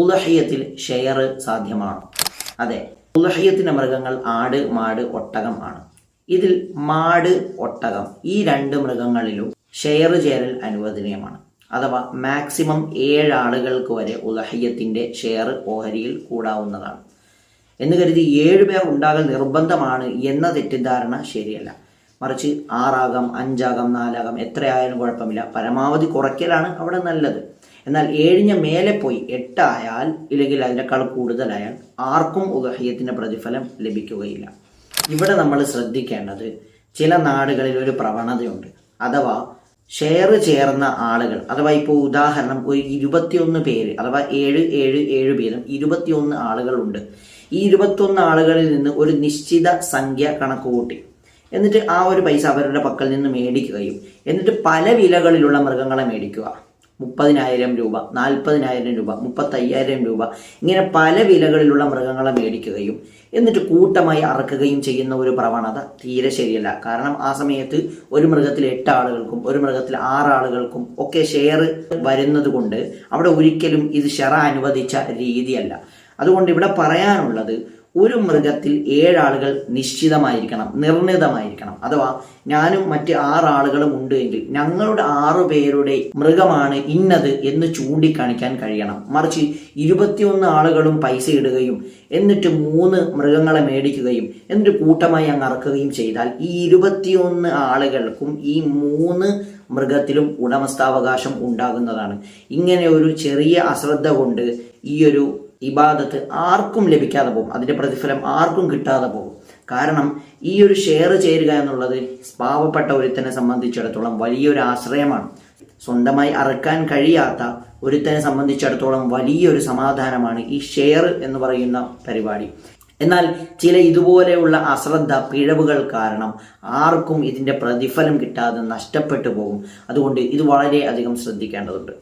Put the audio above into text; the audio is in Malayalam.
ഉളഹിയത്തിൽ ഷെയർ സാധ്യമാണ്. അതെ, ഉളഹിയത്തിന്റെ മൃഗങ്ങൾ ആട്, മാട്, ഒട്ടകം ആണ്. ഇതിൽ മാട്, ഒട്ടകം ഈ 2 മൃഗങ്ങളിലും ഷെയർ ചേരൽ അനുവദനീയമാണ്. അഥവാ മാക്സിമം 7 ആളുകൾക്ക് വരെ ഉളഹിയത്തിന്റെ ഷെയർ ഓഹരിയിൽ കൂടാവുന്നതാണ്. എന്ന് കരുതി 7 പേർ ഉണ്ടാകൽ നിർബന്ധമാണ് എന്ന തെറ്റിദ്ധാരണ ശരിയല്ല. മറിച്ച് 6 ആകാം, 5 ആകാം, 4 ആകാം, എത്രയായാലും കുഴപ്പമില്ല. പരമാവധി കുറയ്ക്കലാണ് അവിടെ നല്ലത്. എന്നാൽ 7ന് മേലെ പോയി 8 ആയാൽ ഇല്ലെങ്കിൽ അതിനേക്കാൾ കൂടുതലായാൽ ആർക്കും ഉളഹിയത്തിന്റെ പ്രതിഫലം ലഭിക്കുകയില്ല. ഇവിടെ നമ്മൾ ശ്രദ്ധിക്കേണ്ടത് ചില നാടുകളിൽ ഒരു പ്രവണതയുണ്ട്. അഥവാ ഷെയർ ചേർന്ന ആളുകൾ, അഥവാ ഇപ്പോൾ ഉദാഹരണം ഒരു 21 പേര്, അഥവാ 7, 7, 7 വീതം 21 ആളുകളുണ്ട്. ഈ 21 ആളുകളിൽ നിന്ന് ഒരു നിശ്ചിത സംഖ്യ കണക്ക് കൂട്ടി എന്നിട്ട് ആ ഒരു പൈസ അവരുടെ പക്കൽ നിന്ന് മേടിക്കുകയും എന്നിട്ട് പല വിലകളിലുള്ള മൃഗങ്ങളെ മേടിക്കുക. 30,000 രൂപ, 40,000 രൂപ, 35,000 രൂപ, ഇങ്ങനെ പല വിലകളിലുള്ള മൃഗങ്ങളെ മേടിക്കുകയും എന്നിട്ട് കൂട്ടമായി അറക്കുകയും ചെയ്യുന്ന ഒരു പ്രവണത തീരെ ശരിയല്ല. കാരണം ആ സമയത്ത് ഒരു മൃഗത്തിൽ 8 ആളുകൾക്കും ഒരു മൃഗത്തിൽ 6 ആളുകൾക്കും ഒക്കെ ഷെയർ വരുന്നത് കൊണ്ട് അവിടെ ഒരിക്കലും ഇത് ശറ അനുവദിച്ച രീതിയല്ല. അതുകൊണ്ട് ഇവിടെ പറയാനുള്ളത്, ഒരു മൃഗത്തിൽ 7 ആളുകൾ നിശ്ചിതമായിരിക്കണം, നിർണിതമായിരിക്കണം. അഥവാ ഞാനും മറ്റ് 6 ആളുകളും ഉണ്ട് എങ്കിൽ ഞങ്ങളുടെ 6 പേരുടെ മൃഗമാണ് ഇന്നത് എന്ന് ചൂണ്ടിക്കാണിക്കാൻ കഴിയണം. മറിച്ച് 21 ആളുകളും പൈസ ഇടുകയും എന്നിട്ട് 3 മൃഗങ്ങളെ മേടിക്കുകയും എന്നിട്ട് കൂട്ടമായി അങ്ങ് അറക്കുകയും ചെയ്താൽ ഈ 21 ആളുകൾക്കും ഈ 3 മൃഗത്തിലും ഉടമസ്ഥാവകാശം ഉണ്ടാകുന്നതാണ്. ഇങ്ങനെ ഒരു ചെറിയ അശ്രദ്ധ കൊണ്ട് ഈ ഒരു ഇബാദത്ത് ആർക്കും ലഭിക്കാതെ പോകും, അതിന്റെ പ്രതിഫലം ആർക്കും കിട്ടാതെ പോകും. കാരണം ഈ ഒരു ഷെയർ ചേരുക എന്നുള്ളത് പാവപ്പെട്ട ഒരുത്തനെ സംബന്ധിച്ചിടത്തോളം വലിയൊരു ആശ്രയമാണ്. സ്വന്തമായി അറക്കാൻ കഴിയാത്ത ഒരുത്തനെ സംബന്ധിച്ചിടത്തോളം വലിയൊരു സമാധാനമാണ് ഈ ഷെയർ എന്ന് പറയുന്ന പരിപാടി. എന്നാൽ ചില ഇതുപോലെയുള്ള അശ്രദ്ധ, പിഴവുകൾ കാരണം ആർക്കും ഇതിന്റെ പ്രതിഫലം കിട്ടാതെ നഷ്ടപ്പെട്ടു പോകും. അതുകൊണ്ട് ഇത് വളരെയധികം ശ്രദ്ധിക്കേണ്ടതുണ്ട്.